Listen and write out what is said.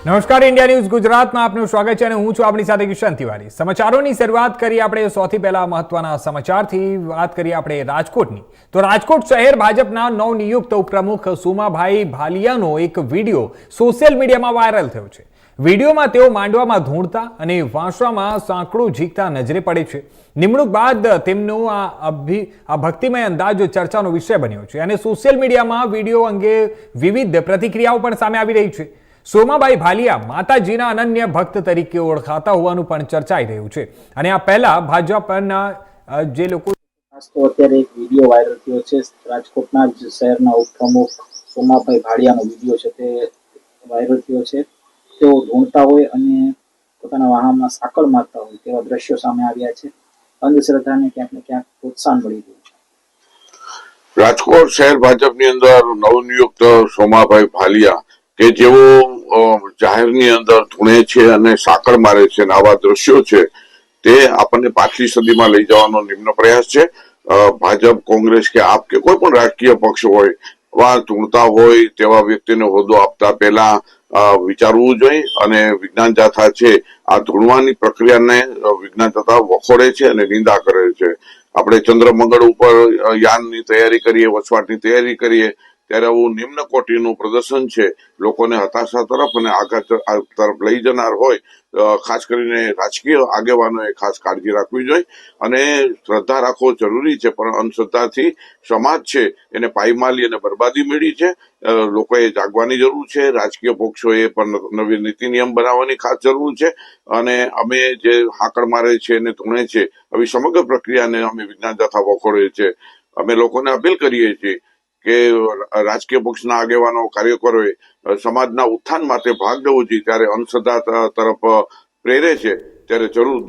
નમસ્કાર, India news ગુજરાતમાં આપનું સ્વાગત છે અને હું છું આપની સાથે કિશન તિવારી। સમાચારોની શરૂઆત કરી આપણે સૌથી પહેલા મહત્વના સમાચારથી વાત કરીએ આપણે રાજકોટની। તો રાજકોટ શહેર ભાજપના નવનિયુક્ત ઉપપ્રમુખ સોમાભાઈ ભાલિયાનો એક વિડીયો સોશિયલ મીડિયામાં વાયરલ થયો છે। વિડીયોમાં તેઓ માંડવામાં ધૂણતા અને વાંસળામાં સાંકળું ઝીકતા નજરે પડે છે। નિમણૂક બાદ તેમનો આ ભક્તિમય અંદાજ ચર્ચાનો વિષય બન્યો છે અને સોશિયલ મીડિયામાં વિડીયો અંગે વિવિધ પ્રતિક્રિયાઓ પણ સામે આવી રહી છે। સોમાભાઈ ભાલિયા માતાજીના અનન્ય ભક્ત તરીકે ઓળખાતા હોવાનું પણ ચર્ચાઈ રહ્યું છે અને આ પહેલા ભાજપના જે લોકો અત્યારે એક વિડીયો વાયરલ થયો છે રાજકોટના શહેરના ઉપપ્રમુખ સોમાભાઈ ભાલિયાનો વિડીયો છે તે વાયરલ થયો છે। તેઓ ધૂણતા હોય અને પોતાના વાહનમાં સાંકળ મારતા હોય તેવા દ્રશ્યો સામે આવ્યા છે। અંધશ્રદ્ધાને ક્યાંક ને ક્યાંક પ્રોત્સાહન મળી રહ્યું છે। રાજકોટ શહેર ભાજપની અંદર નવનિયુક્ત સોમાભાઈ ભાલિયા કે જેઓ જાહેરની અંદર ધૂણે છે અને સાંકળ મારે છે અને આવા દ્રશ્યો છે તે આપણને પાછલી સદીમાં લઈ જવાનો નિમ્ન પ્રયાસ છે। ભાજપ, કોંગ્રેસ કે આપ કે કોઈ પણ રાજકીય પક્ષ હોય વા ધૂણતા હોય તેવા વ્યક્તિને હોદ્દો આપતા પહેલા વિચારવું જોઈએ અને વિજ્ઞાન જાથા છે આ ધૂણવાની પ્રક્રિયાને વિજ્ઞાન જાથા વખોડે છે અને નિંદા કરે છે। આપણે ચંદ્ર મંગળ ઉપર યાનની તૈયારી કરીએ, વસવાટની તૈયારી કરીએ ત્યારે આવું નિમ્ન કોટીનું પ્રદર્શન છે લોકોને હતાશા તરફ અને આઘાત તરફ લઈ જનાર હોય। ખાસ કરીને રાજકીય આગેવાનોએ ખાસ કાળજી રાખવી જોઈએ અને શ્રદ્ધા રાખવો જરૂરી છે, પણ અંધશ્રદ્ધાથી સમાજ છે એને પાયમાલી અને બરબાદી મળી છે। લોકોએ જાગવાની જરૂર છે, રાજકીય પક્ષોએ પણ નવી નીતિ નિયમ બનાવવાની ખાસ જરૂર છે અને અમે જે હાકડ મારે છે અને ધૂણે છે આવી સમગ્ર પ્રક્રિયાને અમે વિજ્ઞાન જાથા વખોડીએ છીએ। અમે લોકોને અપીલ કરીએ છીએ કે રાજકીય પક્ષના આગેવાનો, કાર્યકરોએ સમાજના ઉત્થાન માટે ભાગ લેવો જોઈએ। ત્યારે અંધશ્રદ્ધા તરફ પ્રેરે છે ત્યારે જરૂર